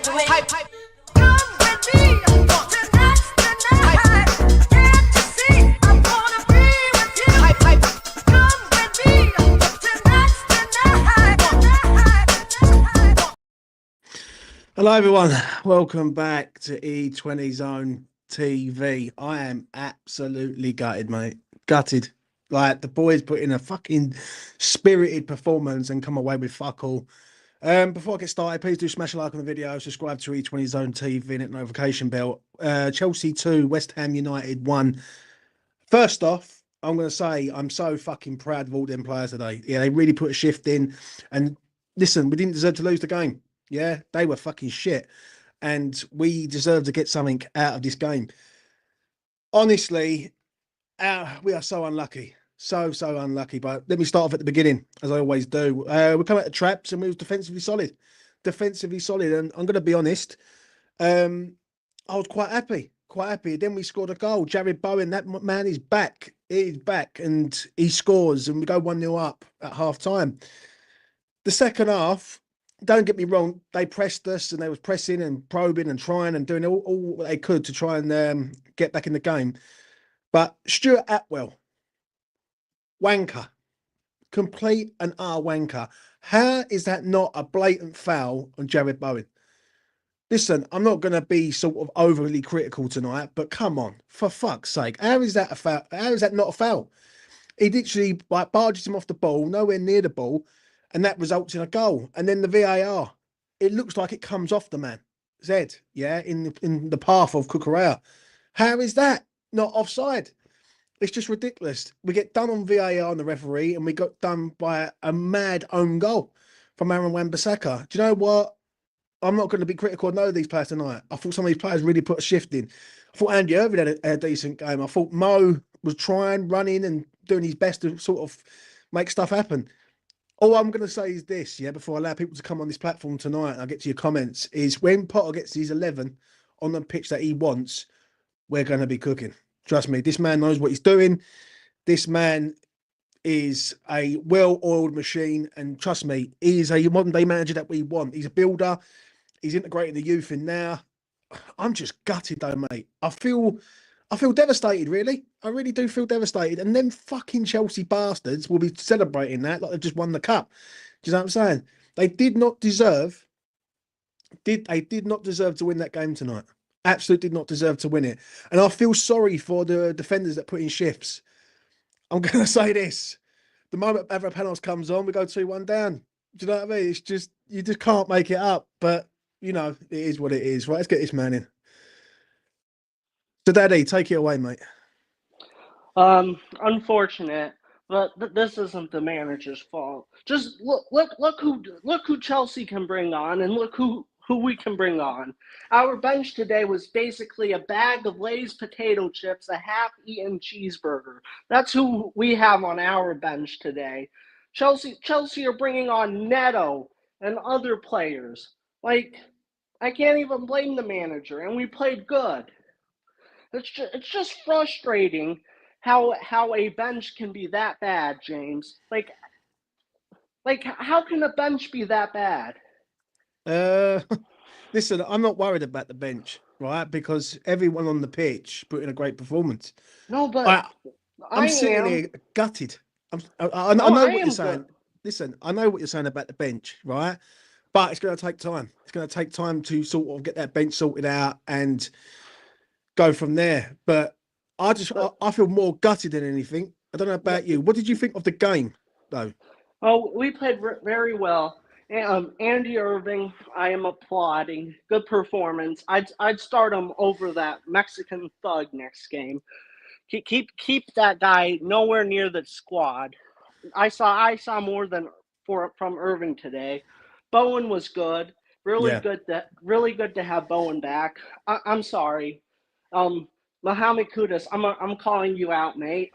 Hype, hype. Come with me tonight's the night. Get to see, I wanna be with you. Hype, hype. Come with me tonight's the night. Hello everyone, welcome back to E20 Zone TV. I am absolutely gutted, mate. Gutted. Like, the boys put in a fucking spirited performance and come away with fuck all. Before I get started, please do smash a like on the video, subscribe to E20 Zone TV and hit the notification bell. Chelsea 2, West Ham United 1. First off, I'm going to say I'm so fucking proud of all them players today. Yeah, they really put a shift in. And listen, we didn't deserve to lose the game. Yeah, they were fucking shit. And we deserve to get something out of this game. Honestly, we are so unlucky. So unlucky. But let me start off at the beginning, as I always do. We come out of traps and we was defensively solid. Defensively solid. And I'm going to be honest, I was quite happy. Quite happy. Then we scored a goal. Jared Bowen, that man is back. He's back and he scores and we go 1-0 up at half time. The second half, don't get me wrong, they pressed us and they was pressing and probing and trying and doing all what they could to try and get back in the game. But Stuart Atwell, wanker, complete and utter wanker. How is that not a blatant foul on Jared Bowen? Listen, I'm not going to be sort of overly critical tonight, but come on, for fuck's sake. How is that a foul? How is that not a foul? He literally barges him off the ball, nowhere near the ball, and that results in a goal. And then the VAR, it looks like it comes off the man, Zed, yeah, in the path of Cucurella. How is that not offside? It's just ridiculous. We get done on VAR and the referee, and we got done by a mad own goal from Aaron Wan-Bissaka. Do you know what? I'm not going to be critical of none of these players tonight. I thought some of these players really put a shift in. I thought Andy Irving had a decent game. I thought Mo was trying, running and doing his best to sort of make stuff happen. All I'm going to say is this, yeah, before I allow people to come on this platform tonight and I'll get to your comments, is when Potter gets his 11 on the pitch that he wants, we're going to be cooking. Trust me, this man knows what he's doing. This man is a well-oiled machine. And trust me, he is a modern-day manager that we want. He's a builder. He's integrating the youth in now. I'm just gutted though, mate. I feel devastated, really. I really do feel devastated. And them fucking Chelsea bastards will be celebrating that like they've just won the cup. Do you know what I'm saying? They did not deserve to win that game tonight. Absolutely did not deserve to win it. And I feel sorry for the defenders that put in shifts. I'm going to say this. The moment Avrapanos comes on, we go 2-1 down. Do you know what I mean? It's just, you just can't make it up. But, you know, it is what it is. Right, let's get this man in. So, Daddy, take it away, mate. Unfortunate, but this isn't the manager's fault. Just look who Chelsea can bring on, and look who we can bring on. Our bench today was basically a bag of Lay's potato chips, a half-eaten cheeseburger. That's who we have on our bench today. Chelsea are bringing on Neto and other players. Like, I can't even blame the manager, and we played good. It's just frustrating how a bench can be that bad, James. Like how can a bench be that bad? Listen, I'm not worried about the bench, right? Because everyone on the pitch put in a great performance. No, but I'm sitting here gutted. I know what you're saying. Good. Listen, I know what you're saying about the bench, right? But it's going to take time. It's going to take time to sort of get that bench sorted out and go from there. But I feel more gutted than anything. I don't know about you. What did you think of the game, though? Oh, we played very well. Andy Irving, I am applauding. Good performance. I'd start him over that Mexican thug next game. Keep that guy nowhere near the squad. I saw more than from Irving today. Bowen was good. Really good to have Bowen back. I'm sorry. Mohamed Kudus, I'm calling you out, mate.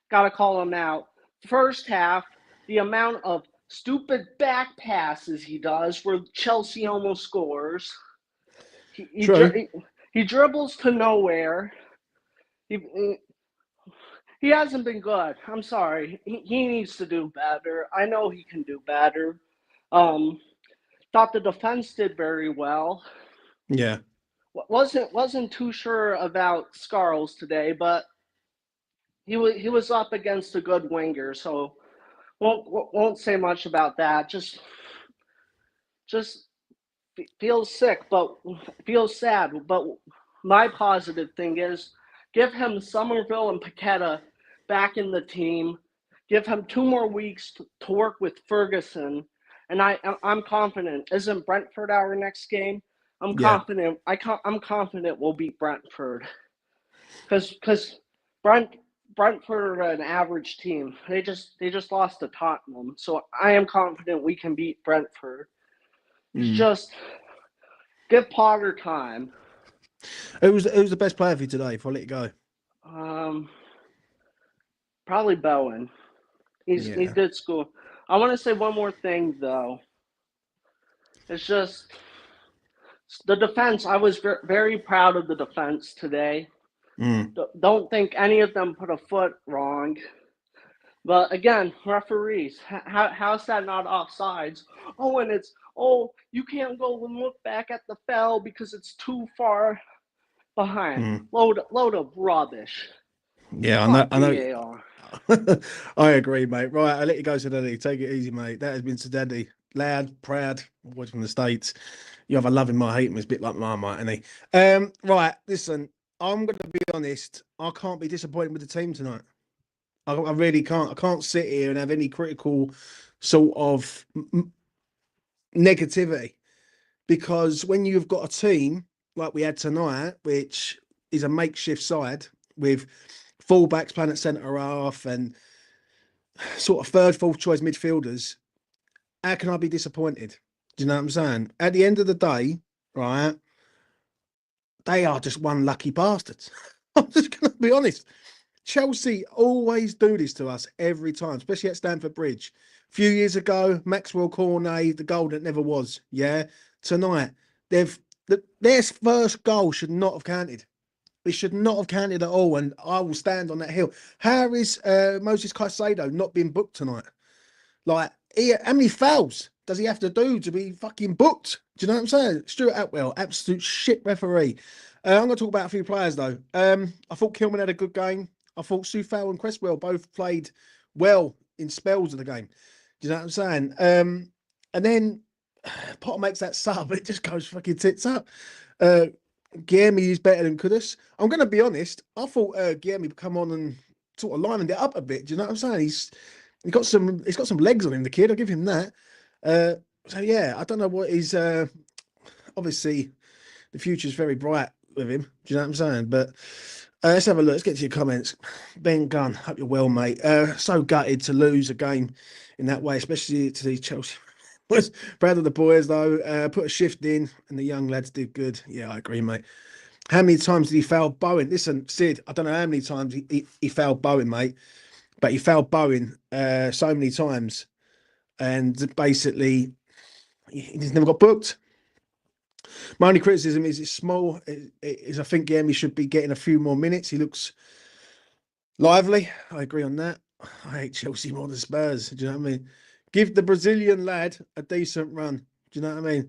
Gotta call him out. First half, the amount of stupid back passes he does where Chelsea almost scores. He dribbles to nowhere. He hasn't been good. I'm sorry. He needs to do better. I know he can do better. thought the defense did very well. Yeah. Wasn't too sure about Scarles today, but he was up against a good winger, so won't say much about that. Just feels sick, but feels sad. But my positive thing is give him Somerville and Paqueta back in the team. Give him 2 more weeks to work with Ferguson, and I'm confident. Isn't Brentford our next game? I'm Yeah. confident. I'm confident we'll beat Brentford because Brentford are an average team. They just lost to Tottenham, so I am confident we can beat Brentford. It's just give Potter time. Who's the best player for you today? If I let you go. Probably Bowen. He Yeah. did score. I want to say one more thing though. It's just the defense. I was very proud of the defense today. Don't think any of them put a foot wrong. But again, referees, how's that not offsides? Oh, and you can't go and look back at the foul because it's too far behind. Load of rubbish. Yeah, Fuck I know. VAR. I agree, mate. Right, I'll let you go, Sadadi. Take it easy, mate. That has been Sadadi. Loud, proud, voice from the States. You have a love him or hate him. It's a bit like Marmite, isn't he? Right, listen, I'm going to be honest. I can't be disappointed with the team tonight. I really can't. I can't sit here and have any critical sort of negativity because when you've got a team like we had tonight, which is a makeshift side with fullbacks playing at centre half and sort of third, fourth choice midfielders, how can I be disappointed? Do you know what I'm saying? At the end of the day, right, they are just one lucky bastards. I'm just going to be honest. Chelsea always do this to us every time, especially at Stamford Bridge. A few years ago, Maxwell Cornet, the goal that never was. Yeah. Tonight, their first goal should not have counted. It should not have counted at all, and I will stand on that hill. How is Moses Caicedo not being booked tonight? Like, how many fouls does he have to do to be fucking booked? Do you know what I'm saying? Stuart Atwell, absolute shit referee. I'm going to talk about a few players, though. I thought Kilman had a good game. I thought Soufal and Cresswell both played well in spells of the game. Do you know what I'm saying? And then Potter makes that sub, it just goes fucking tits up. Guilherme is better than Kudus. I'm going to be honest. I thought Guilherme would come on and sort of livened it up a bit. Do you know what I'm saying? He's got some legs on him, the kid. I'll give him that. So yeah, I don't know what he's. Obviously, the future's very bright with him. Do you know what I'm saying? But let's have a look. Let's get to your comments. Ben Gunn, hope you're well, mate. So gutted to lose a game in that way, especially to these Chelsea. Was proud of the boys though. Put a shift in, and the young lads did good. Yeah, I agree, mate. How many times did he foul Bowen? Listen, Sid, I don't know how many times he fouled Bowen, mate, but he fouled Bowen so many times, and basically he's never got booked. My only criticism is it's small. Is I think Guilherme should be getting a few more minutes. He looks lively. I agree on that. I hate Chelsea more than Spurs. Do you know what I mean? Give the Brazilian lad a decent run. Do you know what I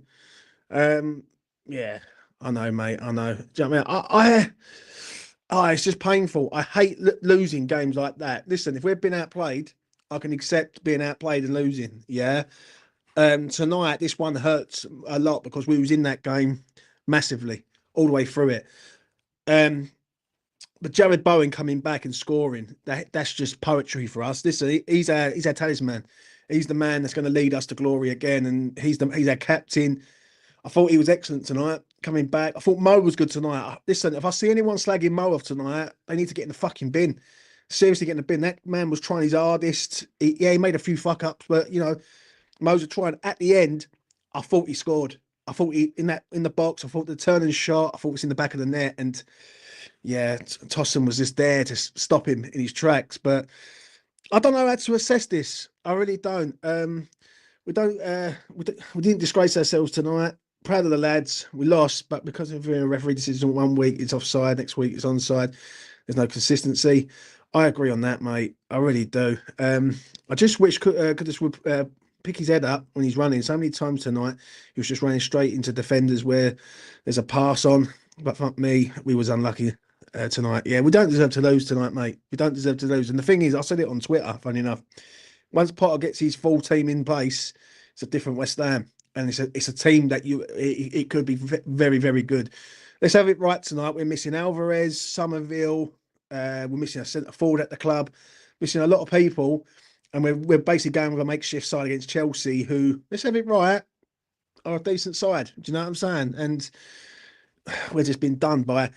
mean? Yeah, I know, mate. I know. Do you know what I mean? It's just painful. I hate losing games like that. Listen, if we've been outplayed, I can accept being outplayed and losing. Yeah. Tonight, this one hurts a lot because we was in that game massively all the way through it. But Jared Bowen coming back and scoring, that's just poetry for us. Listen, he's our talisman. He's the man that's going to lead us to glory again, and he's our captain. I thought he was excellent tonight, coming back. I thought Mo was good tonight. Listen, if I see anyone slagging Mo off tonight, they need to get in the fucking bin. Seriously, get in the bin. That man was trying his hardest. He made a few fuck ups, but Mo's trying. At the end, I thought he scored. I thought he in the box. I thought the turn and shot. I thought it was in the back of the net, and yeah, Tossen was just there to stop him in his tracks. But I don't know how to assess this. I really don't. We didn't disgrace ourselves tonight. Proud of the lads. We lost, but because of a referee decision, 1 week it's offside, next week it's onside. There's no consistency. I agree on that, mate. I really do. I just wish Kudus would pick his head up when he's running. So many times tonight, he was just running straight into defenders where there's a pass on. But fuck me, we was unlucky tonight. Yeah, we don't deserve to lose tonight, mate. We don't deserve to lose. And the thing is, I said it on Twitter, funny enough. Once Potter gets his full team in place, it's a different West Ham. And it's a team that it could be very, very good. Let's have it right tonight. We're missing Alvarez, Somerville. We're missing a centre forward at the club. Missing a lot of people. And we're basically going with a makeshift side against Chelsea, who, let's have it right, are a decent side. Do you know what I'm saying? And we're just been done by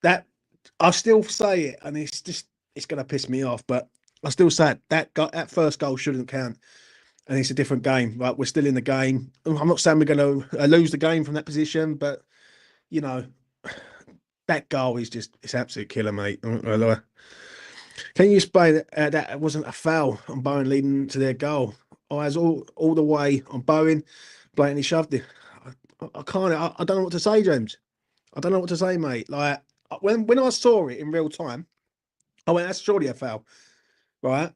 that. I still say it, and it's going to piss me off, but I still say it, that first goal shouldn't count. And it's a different game, right? We're still in the game. I'm not saying we're going to lose the game from that position, but, you know, that goal is just, it's absolute killer, mate. Can you explain that it wasn't a foul on Bowen leading to their goal? Eyes all the way on Bowen, blatantly shoved it. I can't, I don't know what to say, James. I don't know what to say, mate. Like, when I saw it in real time, I went, that's surely a foul, right?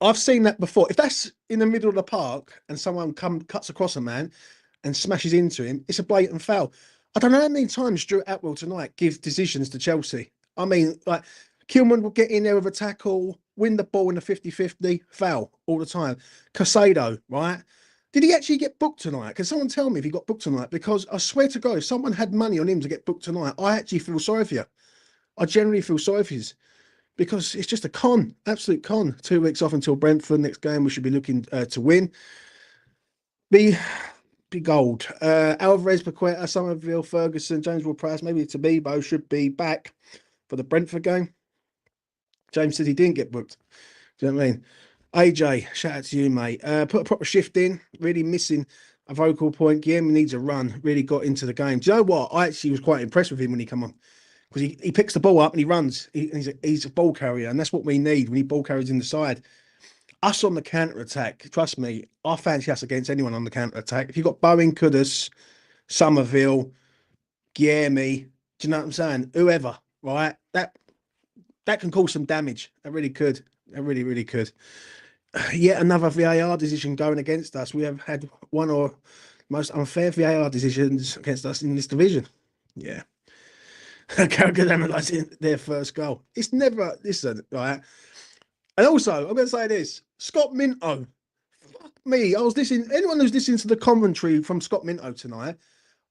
I've seen that before. If that's in the middle of the park and someone cuts across a man and smashes into him, it's a blatant foul. I don't know how many times Stuart Atwell tonight gives decisions to Chelsea. I mean, like, Kilman will get in there with a tackle, win the ball in the 50-50, foul all the time. Casado, right? Did he actually get booked tonight? Can someone tell me if he got booked tonight? Because I swear to God, if someone had money on him to get booked tonight, I actually feel sorry for you. I generally feel sorry for you. Because it's just a con, absolute con. 2 weeks off until Brentford. Next game, we should be looking to win. Be gold. Alvarez, Paqueta, Somerville, Ferguson, James Ward-Prowse, maybe Tabibo should be back for the Brentford game. James said he didn't get booked. Do you know what I mean? AJ, shout out to you, mate. Put a proper shift in. Really missing a vocal point. Guillermo needs a run. Really got into the game. Do you know what? I actually was quite impressed with him when he came on. Because he picks the ball up and he runs. He's a ball carrier, and that's what we need. We need ball carriers in the side. Us on the counter-attack, trust me, I fancy us against anyone on the counter-attack. If you've got Bowen, Kudus, Somerville, Guillermo, do you know what I'm saying? Whoever, right? That can cause some damage. It really could. It really, really could. Yet another VAR decision going against us. We have had one of the most unfair VAR decisions against us in this division. Yeah. Carragher analysing their first goal. It's never, listen, right? And also, I'm going to say this. Scott Minto. Fuck me. I was listening, anyone who's listening to the commentary from Scott Minto tonight,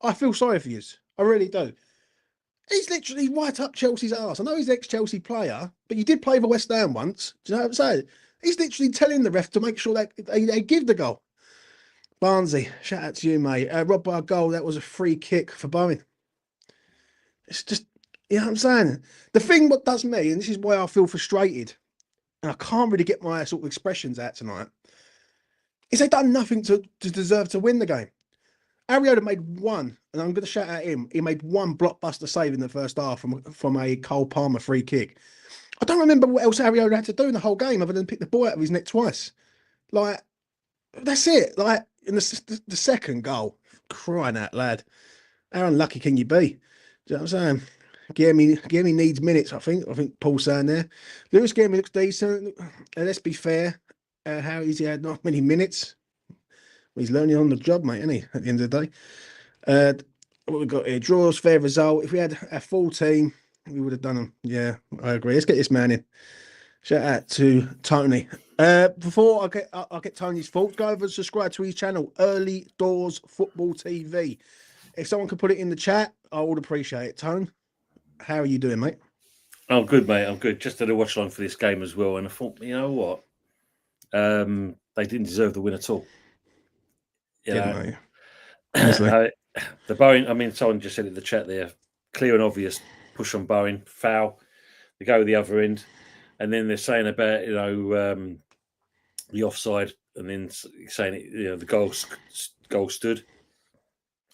I feel sorry for you. I really do. He's literally right up Chelsea's arse. I know he's an ex-Chelsea player, but you did play for West Ham once. Do you know what I'm saying? He's literally telling the ref to make sure that they give the goal. Barnsley, shout out to you, mate. Robbed by a goal. That was a free kick for Bowen. It's just, you know what I'm saying? The thing what does me, and this is why I feel frustrated, and I can't really get my sort of expressions out tonight, is they done nothing to deserve to win the game. Ariota made one, and I'm going to shout out him. He made one blockbuster save in the first half from a Cole Palmer free kick. I don't remember what else Ariota had to do in the whole game other than pick the ball out of his net twice. Like, that's it. Like, in the second goal, crying out loud. How unlucky can you be? Do you know what I'm saying? Guillermo needs minutes, I think. I think Paul's saying there. Lewis Guillermo looks decent. Let's be fair. How easy had not many minutes. Well, he's learning on the job, mate, isn't he? At the end of the day. What we've got here, draws, fair result. If we had a full team, we would have done them. Yeah, I agree. Let's get this man in. Shout out to Tony. Before I get Tony's thoughts, go over and subscribe to his channel, Early Doors Football TV. If someone could put it in the chat, I would appreciate it. Tone, how are you doing, mate? I'm good, mate. I'm good. Just did a watch along for this game as well, and I thought, you know what? They didn't deserve the win at all. Yeah, the Bowen, I mean, someone just said in the chat there, clear and obvious push on Bowen, foul. They go the other end, and then they're saying about, the offside, and then saying, the goal stood.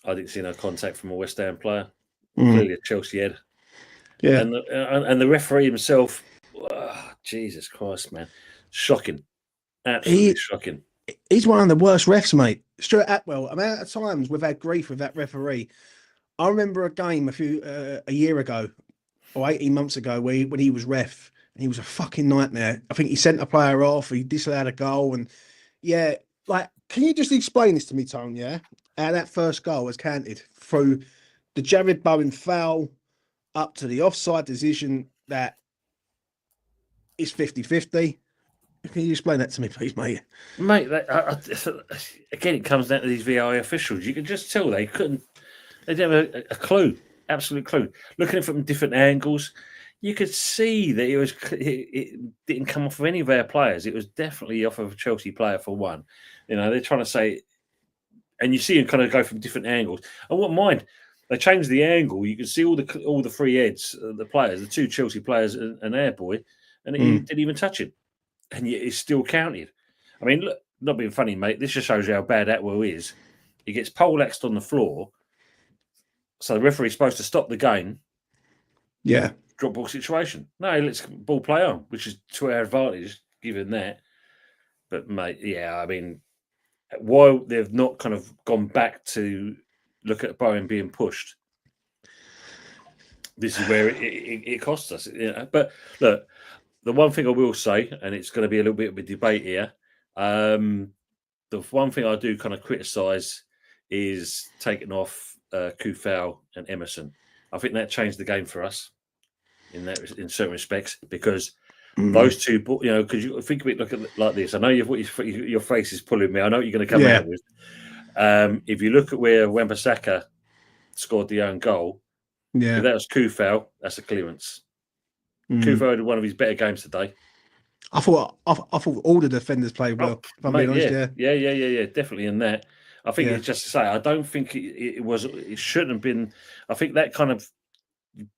I didn't see no contact from a West Ham player. Clearly a Chelsea head. Yeah. And the referee himself, Jesus Christ, man. Shocking. Absolutely shocking. He's one of the worst refs, mate. Stuart Atwell, amount of times we've had grief with that referee. I remember a game a year ago or 18 months ago when he was ref, and he was a fucking nightmare. I think he sent a player off, he disallowed a goal, and yeah, like, can you just explain this to me, Tone? Yeah, how that first goal was counted through the Jared Bowen foul up to the offside decision that is 50-50. Can you explain that to me, please, mate? Mate, again, it comes down to these VI officials. You can just tell they couldn't. They didn't have a clue, absolute clue. Looking at it from different angles, you could see that it didn't come off of any of our players. It was definitely off of a Chelsea player for one. You know, they're trying to say, and you see them kind of go from different angles. I wouldn't mind. They changed the angle. You can see all the free heads, the players, the two Chelsea players, and our boy, and he didn't even touch him, and yet it's still counted. I mean, look, not being funny, mate. This just shows you how bad Atwell is. He gets poleaxed on the floor. So the referee's supposed to stop the game. Yeah. Drop ball situation. No, let's ball play on, which is to our advantage, given that. But, mate, yeah, I mean, why they've not kind of gone back to look at Bowen being pushed. This is where it costs us. You know? But, look, the one thing I will say, and it's going to be a little bit of a debate here, the one thing I do kind of criticise is taking off Kufau and Emerson. I think that changed the game for us in certain respects because those two, you know, because you think of it like this. I know your face is pulling me. I know what you're going to come out with. If you look at where Wan-Bissaka scored the own goal, if that was Kufau, that's a clearance. Kufau had one of his better games today. I thought all the defenders played well. If I'm being honest, yeah, definitely in that. I think it's just to say, I don't think it shouldn't have been. I think that kind of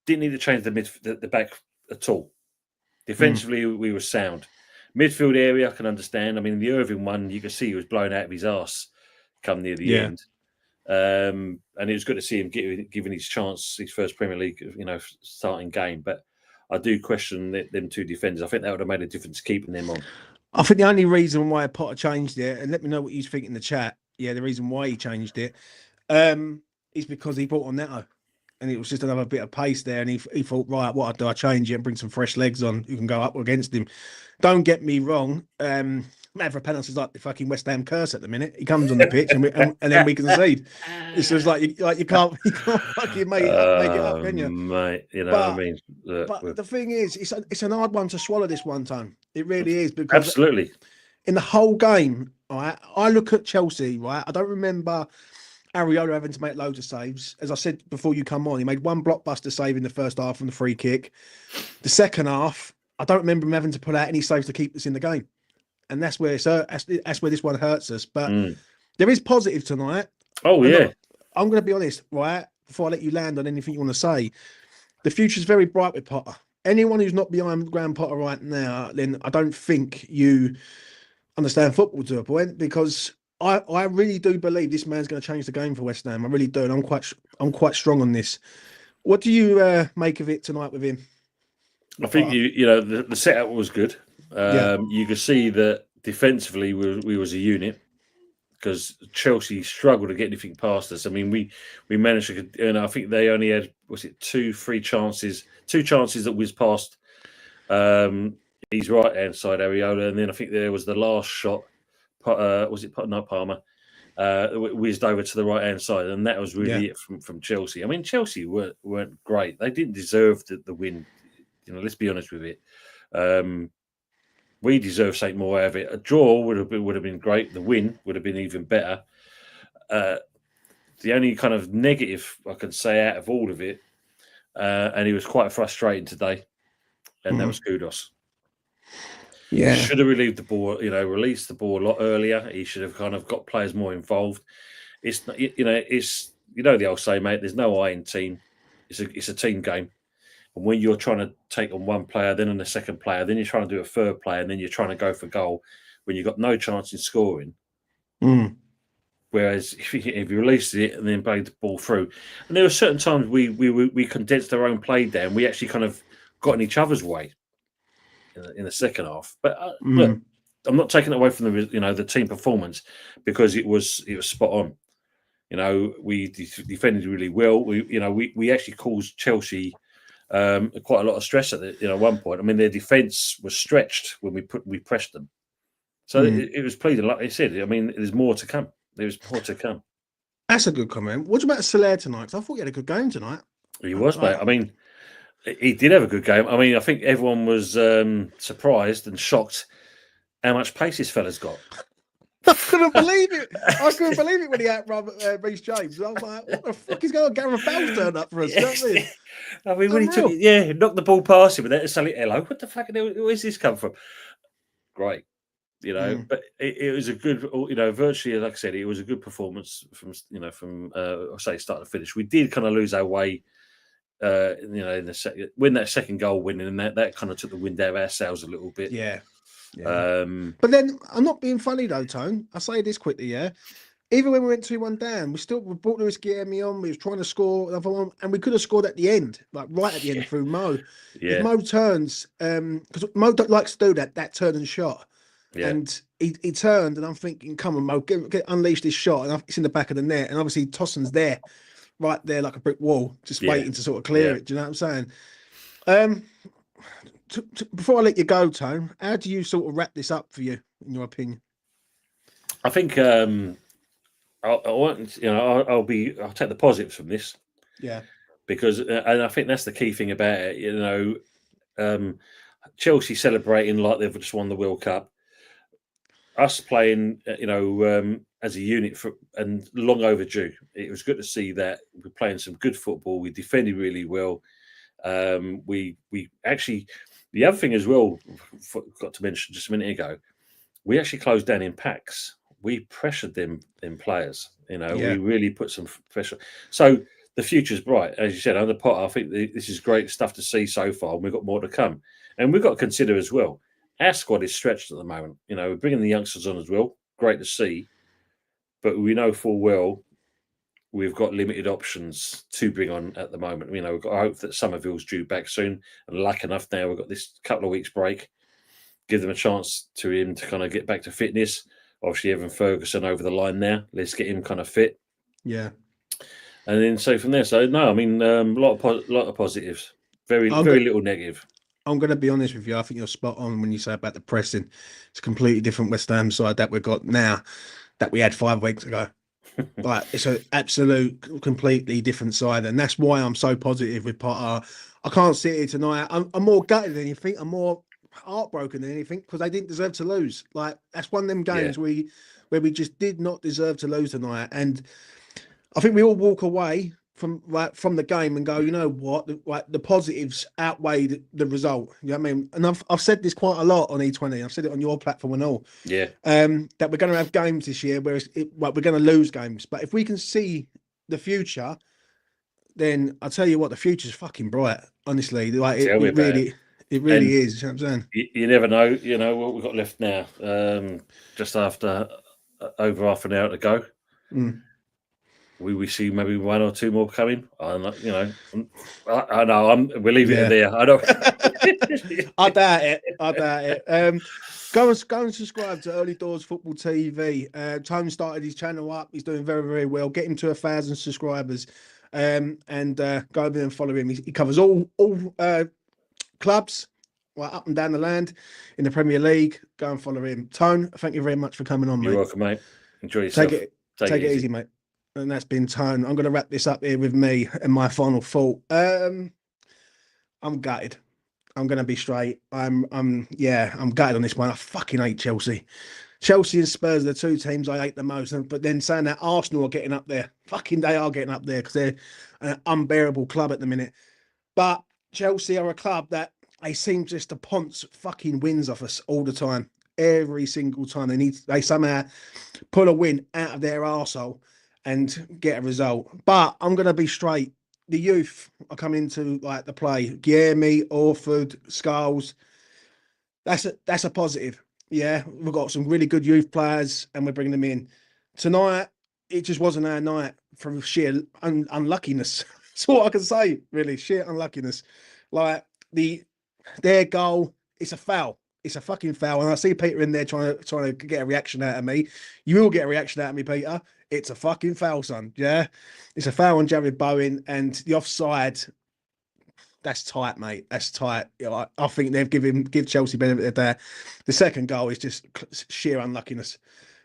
didn't need to change the back at all. Defensively, we were sound. Midfield area, I can understand. I mean, the Irving one, you could see he was blown out of his arse come near the end. And it was good to see him given his chance, his first Premier League, you know, starting game. But I do question them two defenders. I think that would have made a difference keeping them on. I think the only reason why Potter changed it, and let me know what you think in the chat. Yeah, the reason why he changed it is because he brought on Neto. And it was just another bit of pace there. And he thought, right, what do I change it and bring some fresh legs on who can go up against him? Don't get me wrong. Maverick Penalty is like the fucking West Ham curse at the minute. He comes on the pitch and then we concede. It's just like you can't fucking make it up, can you? Mate, you know what I mean? But the thing is, it's an hard one to swallow this one time. It really is because absolutely. In the whole game, right, I look at Chelsea, right? I don't remember Areola having to make loads of saves. As I said before you come on, he made one blockbuster save in the first half from the free kick. The second half, I don't remember him having to put out any saves to keep us in the game. And that's where that's where this one hurts us. But there is positive tonight. Oh, yeah. I'm going to be honest, right? Before I let you land on anything you want to say, the future's very bright with Potter. Anyone who's not behind Graham Potter right now, then I don't think you understand football to a point, because I really do believe this man's going to change the game for West Ham. I really do, and I'm quite strong on this. What do you make of it tonight with him? I think you know the setup was good. You could see that defensively we was a unit, because Chelsea struggled to get anything past us. I mean, we managed to, and I think they only had, was it 2-3 chances, 2 chances that was past his right hand side, Areola, and then I think there was the last shot. Was it not Palmer? Whizzed over to the right hand side, and that was really it from Chelsea. I mean, Chelsea weren't great. They didn't deserve the win. You know, let's be honest with it. We deserve something more out of it. A draw would have been great. The win would have been even better. The only kind of negative I can say out of all of it, and he was quite frustrating today, and that was Kudos. Yeah, should have relieved the ball. You know, released the ball a lot earlier. He should have kind of got players more involved. It's the old saying, mate. There's no I in team. It's a team game. And when you're trying to take on one player, then on the second player, then you're trying to do a third player, and then you're trying to go for goal when you've got no chance in scoring. Whereas if you released it and then played the ball through, and there were certain times we condensed our own play down. We actually kind of got in each other's way in the second half. But look, I'm not taking it away from the team performance, because it was spot on. You know, we defended really well. We actually caused Chelsea quite a lot of stress at one point. I mean, their defence was stretched when we pressed them. So it was pleasing. Like I said, I mean, there's more to come. There's more to come. That's a good comment. What about Soler tonight? 'Cause I thought he had a good game tonight. He was, mate. I mean, he did have a good game. I mean, I think everyone was surprised and shocked how much pace this fella's got. I couldn't believe it. I couldn't believe it when he outrun Reece James. I was like, what the fuck is going on? Gareth Bale's turned up for us. You know what I mean? I mean, when he took it, knocked the ball past him without a silly hello. What the fuck? Where's this come from? Great. But it was a good, virtually, like I said, it was a good performance from start to finish. We did kind of lose our way, in the when that second goal winning, and that kind of took the wind out of our sails a little bit. Yeah. But then I'm not being funny though, Tone. I'll say this quickly, yeah. Even when we went 2-1 down, we brought Lewis Guilherme on. We was trying to score another one, and we could have scored at the end, like right at the end through Mo. Yeah. If Mo turns, because Mo likes to do that turn and shot. Yeah. And he turned, and I'm thinking, come on, Mo, get unleash this shot, and it's in the back of the net, and obviously Tosson's there, right there, like a brick wall, just waiting to sort of clear it. Do you know what I'm saying? Before I let you go, Tone, how do you sort of wrap this up for you, in your opinion? I think I'll take the positives from this. Yeah. Because and I think that's the key thing about it. Chelsea celebrating like they've just won the World Cup. Us playing, as a unit and long overdue. It was good to see that we're playing some good football. We defended really well. We actually, the other thing as well, forgot to mention just a minute ago, we actually closed down in packs. We pressured them players. We really put some pressure. So the future's bright, as you said. Under Potter, I think this is great stuff to see so far, and we've got more to come. And we've got to consider as well, our squad is stretched at the moment. We're bringing the youngsters on as well. Great to see. But we know full well we've got limited options to bring on at the moment. We've got to hope that Somerville's due back soon. And lucky enough now, we've got this couple of weeks break. Give them a chance to him to kind of get back to fitness. Obviously, Evan Ferguson over the line now. Let's get him kind of fit. Yeah. And then so from there. So, no, I mean, a lot of positives. Very little negative. I'm going to be honest with you. I think you're spot on when you say about the pressing. It's a completely different West Ham side that we've got now that we had 5 weeks ago. Like, it's an absolute, completely different side. And that's why I'm so positive with Potter. I can't sit here tonight. I'm more gutted than anything. I'm more heartbroken than anything because they didn't deserve to lose. Like, that's one of them games where we just did not deserve to lose tonight. And I think we all walk away from the game and go, you know what, the positives outweigh the result. You know what I mean? And I've said this quite a lot on E20. I've said it on your platform and all. Yeah. That we're going to have games this year where we're going to lose games. But if we can see the future, then I tell you what, the future's fucking bright. Honestly, like it really is. You know what I'm saying? You never know. What we've got left now. Just after over half an hour to go. We see maybe 1 or 2 more coming. I know. We're leaving it there. I know. I doubt it. Go and subscribe to Early Doors Football TV. Tony started his channel up. He's doing very, very well. Get him to 1,000 subscribers. And go over and follow him. He covers all clubs, up and down the land in the Premier League. Go and follow him. Tone, thank you very much for coming on, mate. You're welcome, mate. Enjoy yourself. Take it easy, mate. And that's been Tone. I'm going to wrap this up here with me and my final thought. I'm gutted. I'm going to be straight. I'm gutted on this one. I fucking hate Chelsea. Chelsea and Spurs are the 2 teams I hate the most. But then saying that Arsenal are getting up there. Fucking they are getting up there because they're an unbearable club at the minute. But Chelsea are a club that they seem just to ponce fucking wins off us all the time. Every single time. They somehow pull a win out of their arsehole and get a result. But I'm going to be straight. The youth are coming into the play. Guilherme, Orford, Skulls. That's a positive. Yeah, we've got some really good youth players and we're bringing them in. Tonight, it just wasn't our night from sheer unluckiness. That's what I can say, really. Sheer unluckiness. Their goal, it's a foul. It's a fucking foul. And I see Peter in there trying to get a reaction out of me. You will get a reaction out of me, Peter. It's a fucking foul, son. Yeah? It's a foul on Jared Bowen and the offside. that's tight, mate. That's tight. You know, I think they've give Chelsea benefit of the doubt. The second goal is just sheer unluckiness.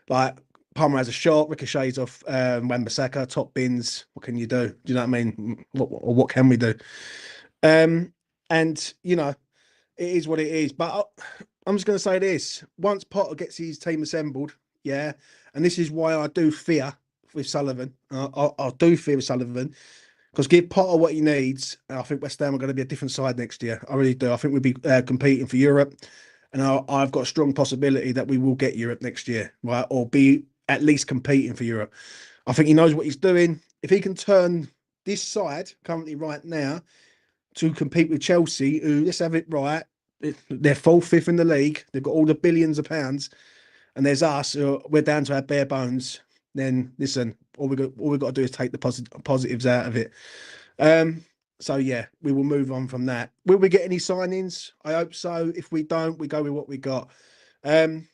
Like Palmer has a shot, ricochets off Wan-Bissaka, top bins. What can you do? Do you know what I mean? What can we do? And you know, it is what it is. But I'm just going to say this: once Potter gets his team assembled, yeah, and this is why I do fear with Sullivan. I do fear with Sullivan. Because give Potter what he needs, I think West Ham are going to be a different side next year. I really do. I think we'll be competing for Europe, and I've got a strong possibility that we will get Europe next year, right? Or be at least competing for Europe. I think he knows what he's doing. If he can turn this side currently right now to compete with Chelsea, who, let's have it right, they're 4th, 5th in the league. They've got all the billions of pounds, and there's us. We're down to our bare bones. Then listen, all we got to do is take the positives out of it. So yeah, we will move on from that. Will we get any signings? I hope so. If we don't, we go with what we got. And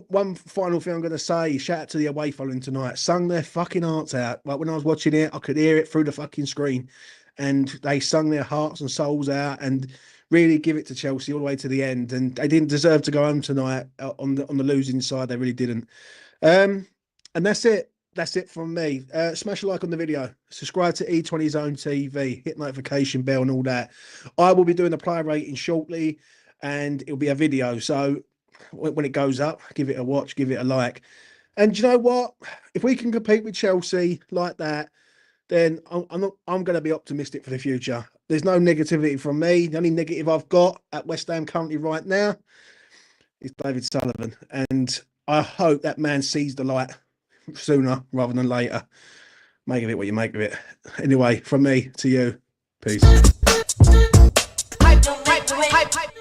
one final thing I'm going to say, shout out to the away following tonight. Sung their fucking hearts out. Like when I was watching it, I could hear it through the fucking screen, and they sung their hearts and souls out and really give it to Chelsea all the way to the end. And they didn't deserve to go home tonight on the losing side. They really didn't. And that's it. That's it from me. Smash a like on the video. Subscribe to E20 Zone TV. Hit notification bell and all that. I will be doing a player rating shortly, and it'll be a video. So when it goes up, give it a watch, give it a like. And you know what? If we can compete with Chelsea like that, then I'm going to be optimistic for the future. There's no negativity from me. The only negative I've got at West Ham currently right now is David Sullivan. And I hope that man sees the light sooner rather than later. Make of it what you make of it. Anyway, from me to you, peace. Hype, hype, hype, hype.